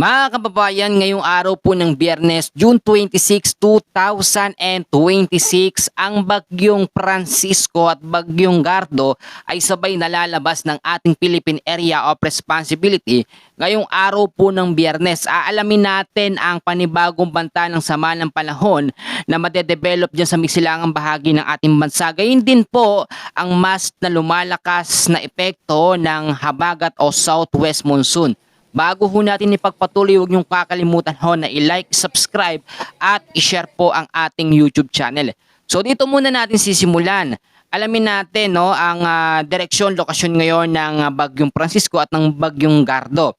Mga kababayan, ngayong araw po ng Biyernes, June 26, 2026, ang Bagyong Francisco at Bagyong Gardo ay sabay nalalabas ng ating Philippine Area of Responsibility. Ngayong araw po ng Biyernes, aalamin natin ang panibagong banta ng sama ng panahon na madedevelop dyan sa misilangang bahagi ng ating bansa. Gayun din po ang mas na lumalakas na epekto ng habagat o southwest monsoon. Bago ho natin ipagpatuloy, huwag niyong kakalimutan ho na i-like, subscribe at i-share po ang ating YouTube channel. So dito muna natin sisimulan. Alamin natin ang direksyon, lokasyon ngayon ng Bagyong Francisco at ng Bagyong Gardo.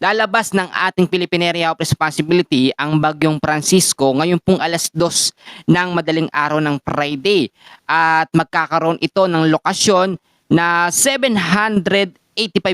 Lalabas ng ating Philippine Area of Responsibility ang Bagyong Francisco ngayon pong alas 2 ng madaling araw ng Friday. At magkakaroon ito ng lokasyon na 785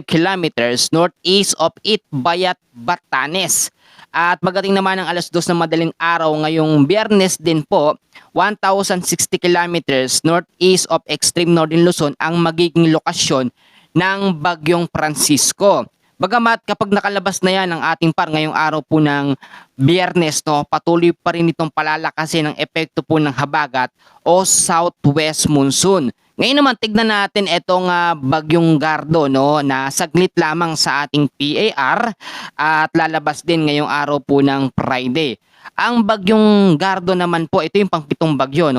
kilometers northeast of Itbayat, Batanes. At pagdating naman ng alas 2 ng madaling araw ngayong Biyernes din po, 1,060 kilometers northeast of extreme northern Luzon ang magiging lokasyon ng Bagyong Francisco. Bagamat kapag nakalabas na yan ang ating par ngayong araw po ng Biyernes, patuloy pa rin itong palalakasin ng epekto po ng habagat o southwest monsoon. Ngayon naman tignan natin itong Bagyong Gardo na saglit lamang sa ating PAR at lalabas din ngayong araw po ng Friday. Ang Bagyong Gardo naman po, ito yung pang-pitong bagyo,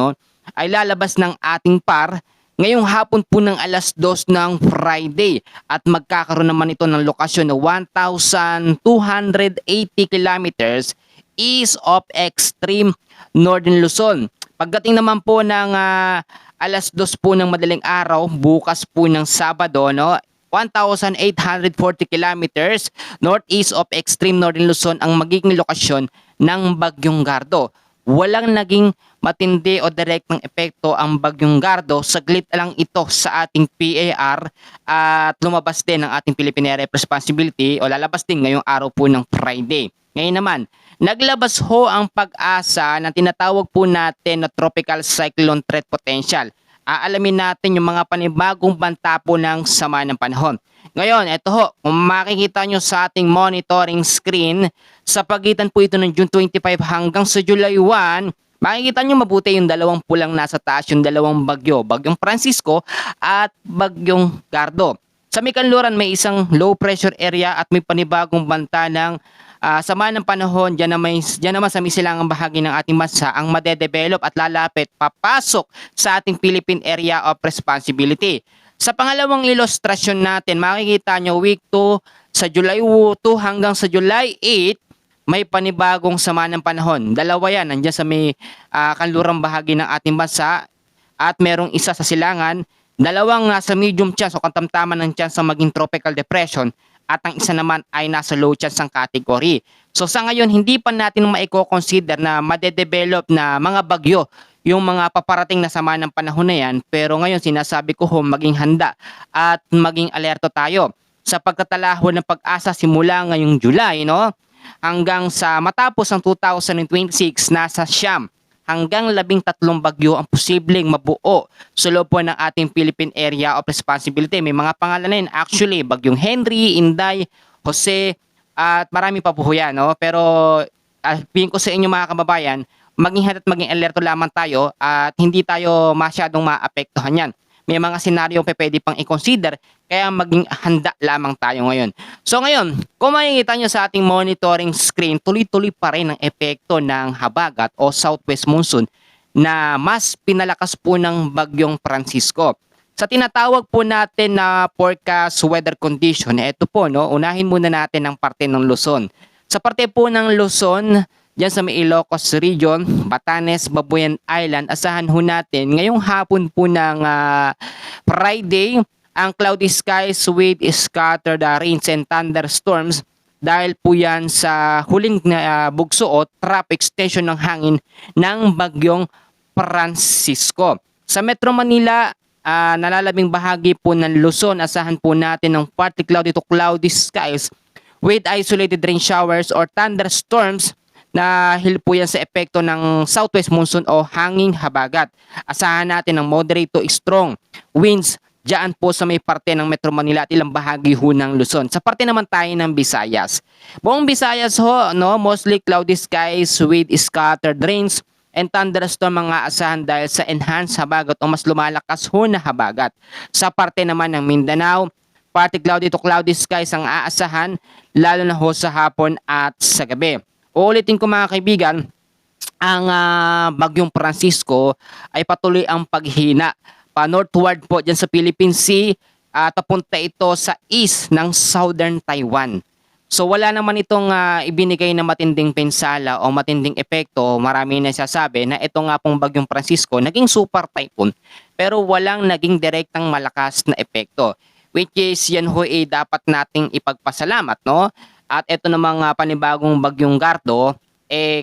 ay lalabas ng ating par ngayong hapon po ng alas 2 ng Friday at magkakaroon naman ito ng lokasyon na 1,280 kilometers east of extreme northern Luzon. Pagdating naman po ng alas 2 po ng madaling araw, bukas po ng Sabado, 1,840 kilometers northeast of extreme northern Luzon ang magiging lokasyon ng Bagyong Gardo. Walang naging matindi o direktang epekto ang Bagyong Gardo. Saglit lang ito sa ating PAR at lumabas din ang ating Philippine Area of Responsibility o lalabas din ngayong araw po ng Friday. Ngayon naman, naglabas ho ang pag-asa na tinatawag po natin na tropical cyclone threat potential. Aalamin natin yung mga panibagong banta po ng sama ng panahon. Ngayon, ito ho, kung makikita nyo sa ating monitoring screen, sa pagitan po ito ng June 25 hanggang sa July 1, makikita nyo mabuti yung dalawang pulang nasa taas, yung dalawang bagyo, Bagyong Francisco at Bagyong Gardo. Sa may kanluran may isang low pressure area at may panibagong banta ng sama ng panahon dyan naman sa misilangang bahagi ng ating bansa ang madedevelop at lalapit papasok sa ating Philippine Area of Responsibility. Sa pangalawang ilustrasyon natin, makikita nyo week 2 sa July 2 hanggang sa July 8, may panibagong sama ng panahon. Dalawa yan, nandiyan sa may kanlurang bahagi ng ating bansa at merong isa sa silangan, dalawang nasa medium chance o katamtaman ng chance na maging tropical depression at ang isa naman ay nasa low chance ang category. So sa ngayon, hindi pa natin maiko-consider na madedevelop na mga bagyo yung mga paparating na sama ng panahon na yan. Pero ngayon sinasabi ko maging handa at maging alerto tayo. Sa pagkatalaho ng pag-asa simula ngayong July, hanggang sa matapos ang 2026, nasa siyam hanggang 13 bagyo ang posibleng mabuo sa loob po ng ating Philippine Area of Responsibility. May mga pangalan na yun. Actually, Bagyong Henry, Inday, Jose, at marami pa po yan. Pero sabihin ko sa inyo mga kababayan, maging handa at maging alerto lamang tayo at hindi tayo masyadong maapektuhan yan. May mga senaryo pa pwede pang i-consider kaya maging handa lamang tayo ngayon. So ngayon, kung makikita nyo sa ating monitoring screen, tuloy-tuloy pa rin ang epekto ng habagat o southwest monsoon na mas pinalakas po ng Bagyong Francisco. Sa tinatawag po natin na forecast weather condition, ito po, unahin muna natin ang parte ng Luzon. Sa parte po ng Luzon, diyan sa may Ilocos Region, Batanes, Babuyan Island, asahan ho natin ngayong hapon po ng Friday ang cloudy skies with scattered rains and thunderstorms dahil po yan sa huling bugso o trap extension ng hangin ng Bagyong Francisco. Sa Metro Manila, nalalabing bahagi po ng Luzon, asahan po natin ng partly cloudy to cloudy skies with isolated rain showers or thunderstorms dahil po yan sa epekto ng southwest monsoon o hanging habagat. Asahan natin ng moderate to strong winds diyan po sa may parte ng Metro Manila at ilang bahagi ho ng Luzon. Sa parte naman tayo ng Visayas. Buong Visayas ho, no, mostly cloudy skies with scattered rains and thunderstorm mga asahan dahil sa enhanced habagat o mas lumalakas ho na habagat. Sa parte naman ng Mindanao, partly cloudy to cloudy skies ang aasahan lalo na ho sa hapon at sa gabi. Uulitin ko mga kaibigan, ang Bagyong Francisco ay patuloy ang paghina pa northward po dyan sa Philippine Sea at papunta ito sa east ng southern Taiwan. So wala naman itong ibinigay na matinding pinsala o matinding epekto. Marami na sasabi na ito nga pong Bagyong Francisco naging super typhoon pero walang naging direktang malakas na epekto. Which is yan ho dapat nating ipagpasalamat, no? At ito namang panibagong Bagyong Gardo,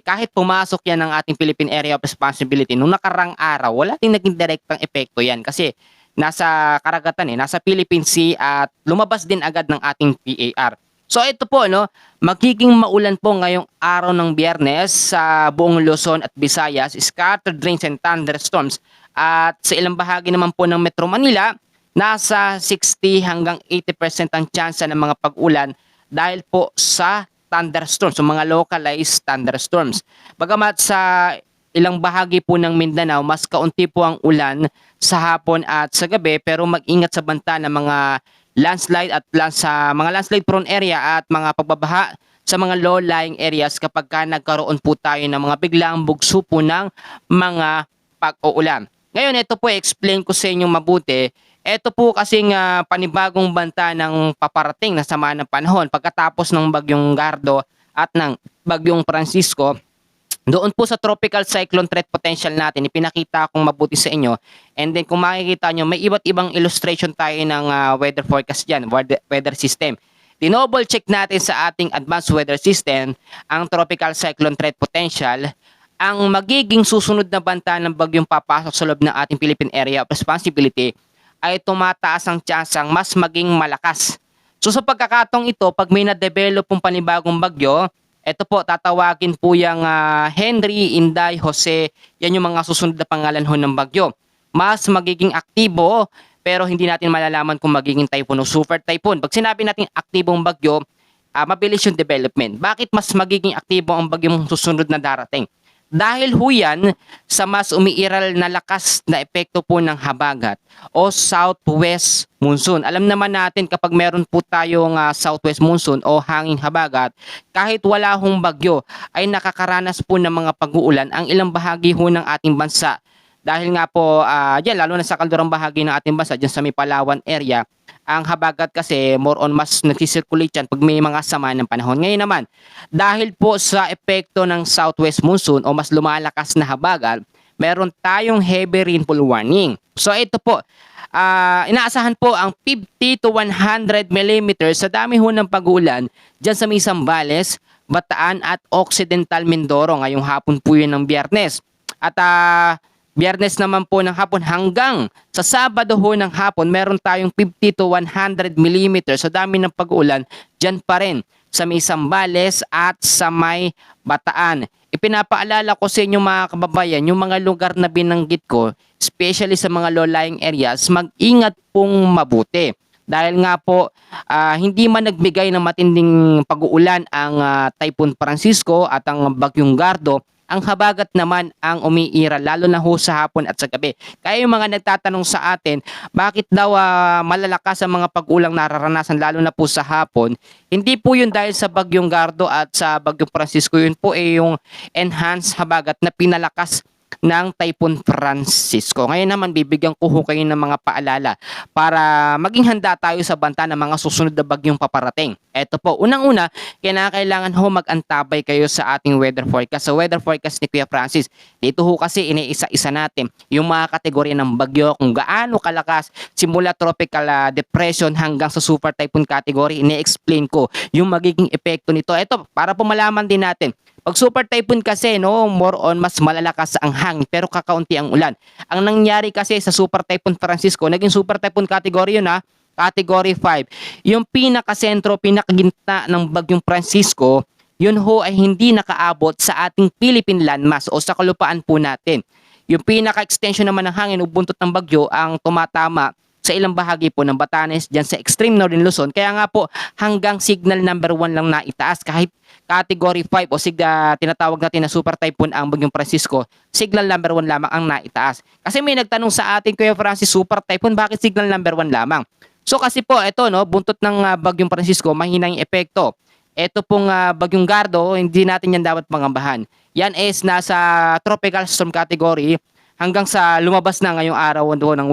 kahit pumasok yan ng ating Philippine Area of Responsibility nung nakarang araw, wala ting naging direktang epekto yan kasi nasa karagatan nasa Philippine Sea at lumabas din agad ng ating PAR. So ito po, no, magiging maulan po ngayong araw ng Biyernes sa buong Luzon at Visayas, scattered rains and thunderstorms. At sa ilang bahagi naman po ng Metro Manila, nasa 60 hanggang 80% ang tsansa ng mga pag-ulan dahil po sa thunderstorms, so mga localized thunderstorms. Bagamat sa ilang bahagi po ng Mindanao, mas kaunti po ang ulan sa hapon at sa gabi, pero mag-ingat sa banta ng mga landslide at sa mga landslide prone area at mga pagbabaha sa mga low-lying areas kapag nagkaroon po tayo ng mga biglang bugso po ng mga pag-uulan. Ngayon, ito po explain ko sa inyo mabuti. Ito po kasing panibagong banta ng paparating na sama ng panahon pagkatapos ng Bagyong Gardo at ng Bagyong Francisco. Doon po sa tropical cyclone threat potential natin, ipinakita kong mabuti sa inyo. And then kung makikita nyo, may iba't ibang illustration tayo ng weather forecast dyan, weather system. Dinouble check natin sa ating advanced weather system ang tropical cyclone threat potential. Ang magiging susunod na banta ng bagyong papasok sa loob ng ating Philippine Area of Responsibility ay tumataas ang tsansang mas maging malakas. So sa pagkakataong ito, pag may na-develop pong panibagong bagyo, ito po, tatawagin po yung Henry, Inday, Jose, yan yung mga susunod na pangalan ho ng bagyo. Mas magiging aktibo, pero hindi natin malalaman kung magiging typhoon o super typhoon. Pag sinabi natin aktibong bagyo, mabilis yung development. Bakit mas magiging aktibo ang bagyong susunod na darating? Dahil ho yan sa mas umiiral na lakas na epekto po ng habagat o southwest monsoon. Alam naman natin kapag meron po tayong southwest monsoon o hanging habagat, kahit wala hong bagyo ay nakakaranas po ng mga pag-uulan ang ilang bahagi ho ng ating bansa. Dahil nga po, lalo na sa kaldurang bahagi ng ating bansa, dyan sa may Palawan area, ang habagat kasi more on mas nagsisirculate yan pag may mga sama ng panahon. Ngayon naman, dahil po sa epekto ng southwest monsoon o mas lumalakas na habagat, meron tayong heavy rainfall warning. So ito po, inaasahan po ang 50 to 100 millimeters sa dami ho ng pag-uulan dyan sa may Zambales, Bataan at Occidental Mindoro ngayong hapon po yun ng Biyernes. At Biyernes naman po ng hapon hanggang sa Sabado ho ng hapon, meron tayong 50 to 100 millimeters sa dami ng pag-uulan dyan pa rin sa may Zambales at sa may Bataan. Ipinapaalala ko sa inyo mga kababayan, yung mga lugar na binanggit ko, especially sa mga low-lying areas, mag-ingat pong mabuti. Dahil nga po, hindi man nagbigay ng matinding pag-uulan ang Typhoon Francisco at ang Bagyong Gardo, ang habagat naman ang umiira lalo na ho sa hapon at sa gabi. Kaya yung mga nagtatanong sa atin, bakit daw malalakas ang mga pag-ulang nararanasan lalo na po sa hapon? Hindi po yun dahil sa Bagyong Gardo at sa Bagyong Francisco. Yun po ay yung enhanced habagat na pinalakas ng Typhoon Francisco. Ngayon naman bibigyan ko ho kayo ng mga paalala para maging handa tayo sa banta ng mga susunod na bagyong paparating. Eto po, unang-una, kailangan ho mag-antabay kayo sa ating weather forecast. Sa weather forecast ni Kuya Francis, dito ho kasi iniisa-isa natin yung mga kategorya ng bagyo, kung gaano kalakas, simula tropical depression hanggang sa super typhoon category, ini-explain ko yung magiging epekto nito. Eto, para po malaman din natin, pag super typhoon kasi, no, more on mas malalakas ang hangin pero kakaunti ang ulan. Ang nangyari kasi sa super typhoon Francisco, naging super typhoon category yun category 5. Yung pinakasentro, pinakagitna ng Bagyong Francisco, yun ho ay hindi nakaabot sa ating Philippine landmass o sa kalupaan po natin. Yung pinaka-extension naman ng hangin o buntot ng bagyo ang tumatama sa ilang bahagi po ng Batanes dyan sa extreme northern Luzon. Kaya nga po hanggang signal number 1 lang na itaas kahit category 5 o tinatawag natin na super typhoon ang Bagyong Francisco, signal number 1 lamang ang naitaas. Kasi may nagtanong sa atin, Kuya Francis, super typhoon, bakit signal number 1 lamang? So kasi po ito no, buntot ng Bagyong Francisco, mahina yung epekto. Ito pong Bagyong Gardo, hindi natin yan dapat pangambahan. Yan is nasa tropical storm category hanggang sa lumabas na ngayong araw ng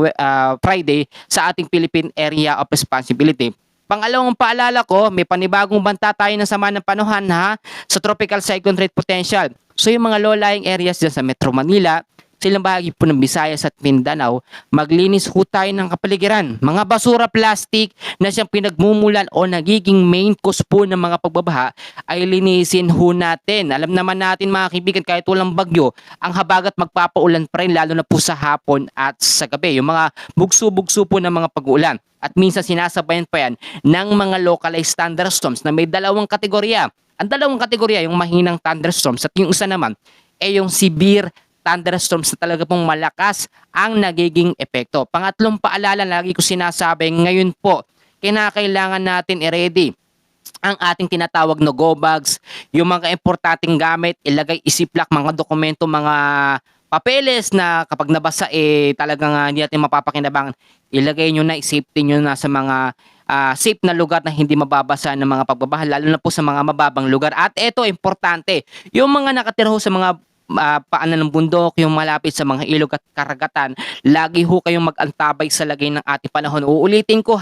Friday sa ating Philippine Area of Responsibility. Pangalawang paalala ko, may panibagong banta tayo ng sama ng panahon sa tropical cyclone threat potential. So yung mga low-lying areas dyan sa Metro Manila, silang bahagi po ng Visayas at Mindanao, maglinis ho tayo ng kapaligiran. Mga basura plastic na siyang pinagmumulan o nagiging main cause po ng mga pagbabaha ay linisin ho natin. Alam naman natin mga kaibigan, kahit walang bagyo, ang habagat magpapaulan pa rin lalo na po sa hapon at sa gabi. Yung mga bugso-bugso po ng mga pag-uulan. At minsan sinasabayan pa yan ng mga localized thunderstorms na may dalawang kategorya. Ang dalawang kategorya, yung mahinang thunderstorms at yung isa naman ay yung severe thunderstorms na talaga pong malakas ang nagiging epekto. Pangatlong paalala, lagi ko sinasabi, ngayon po, kinakailangan natin i-ready ang ating tinatawag na go bags, yung mga importanteng gamit, ilagay isiplak, mga dokumento, mga papeles na kapag nabasa talagang hindi natin mapapakinabangan, ilagay nyo na, i-safety nyo na sa mga safe na lugar na hindi mababasa ng mga pagbabaha, lalo na po sa mga mababang lugar. At ito, importante, yung mga nakatira sa mga paanan ng bundok, yung malapit sa mga ilog at karagatan, lagi ho kayong mag-antabay sa lagay ng ating panahon. Uulitin ko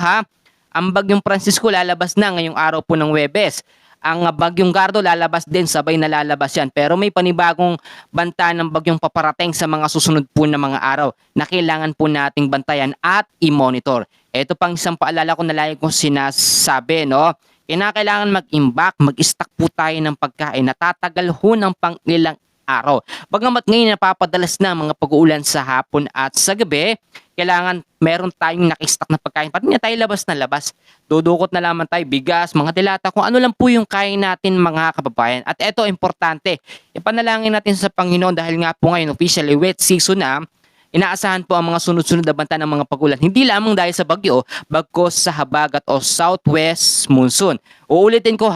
ang Bagyong Francisco lalabas na ngayong araw po ng Huwebes. Ang Bagyong Gardo lalabas din, sabay na lalabas yan. Pero may panibagong banta ng bagyong paparating sa mga susunod po na mga araw na kailangan po nating bantayan at i-monitor. Ito pang isang paalala ko na lagi kong sinasabi, no? Kinakailangan mag-imbak, mag-stock po tayo ng pagkain na tatagal ho ng pang ilang araw. Bagamat ngayon napapadalas na mga pag-uulan sa hapon at sa gabi, kailangan meron tayong naki-stock na pagkain. Pati na tayo labas na labas. Dudukot na lamang tayo, bigas, mga dilata, kung ano lang po yung kaya natin mga kababayan. At eto, importante, ipanalangin natin sa Panginoon dahil nga po ngayon officially wet season na, inaasahan po ang mga sunod-sunod na banta ng mga pag-ulan. Hindi lamang dahil sa bagyo, bagkos sa habagat o southwest monsoon. Uulitin ko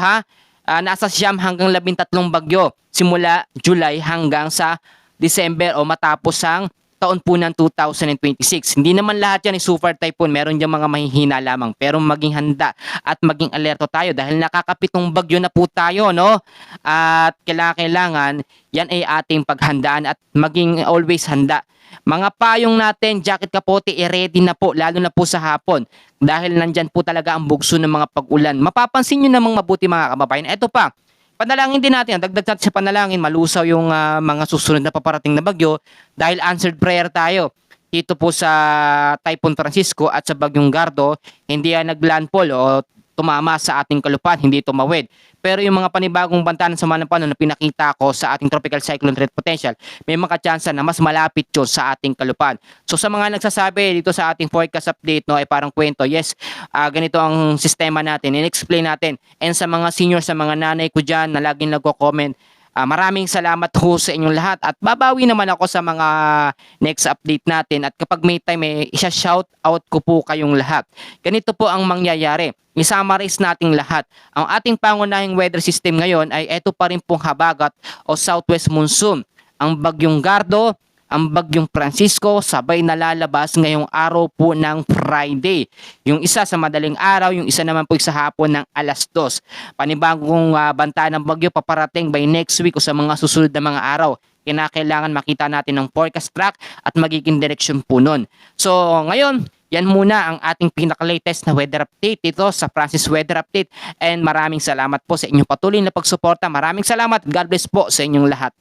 nasa 9 hanggang 13 bagyo simula July hanggang sa December o matapos ang taon po ng 2026. Hindi naman lahat yan ay super typhoon. Meron dyan mga mahihina lamang. Pero maging handa at maging alerto tayo dahil nakakapitong bagyo na po tayo, no? At kailangan yan ay ating paghandaan at maging always handa. Mga payong natin, jacket, kapote, ready na po, lalo na po sa hapon. Dahil nandyan po talaga ang bugso ng mga pag-ulan. Mapapansin nyo namang mabuti mga kababayan. Ito pa, panalangin din natin, dagdag natin sa panalangin, malusaw yung mga susunod na paparating na bagyo dahil answered prayer tayo. Dito po sa Typhoon Francisco at sa Bagyong Gardo, hindi yan naglandfall o tumama sa ating kalupaan, hindi tumawid. Pero yung mga panibagong banta ng sama ng panahon na pinakita ko sa ating tropical cyclone threat potential, may mga tsansa na mas malapit yun sa ating kalupaan. So sa mga nagsasabi dito sa ating forecast update, no, ay parang kwento, yes, ganito ang sistema natin, in-explain natin. And sa mga senior, sa mga nanay ko dyan na laging nagko-comment, maraming salamat ho sa inyong lahat at babawi naman ako sa mga next update natin at kapag may time isa-shout out ko po kayong lahat. Ganito po ang mangyayari. I-summarize nating lahat. Ang ating pangunahing weather system ngayon ay ito pa rin pong habagat o southwest monsoon. Ang Bagyong Gardo, ang Bagyong Francisco, sabay na lalabas ngayong araw po ng Friday. Yung isa sa madaling araw, yung isa naman po sa hapon ng 2:00. Panibagong banta ng bagyo paparating by next week o sa mga susunod na mga araw. Kinakailangan makita natin ng forecast track at magiging direction po nun. So ngayon, yan muna ang ating pinaka-latest na weather update dito sa Francis Weather Update. And maraming salamat po sa inyong patuloy na pagsuporta. Maraming salamat. God bless po sa inyong lahat.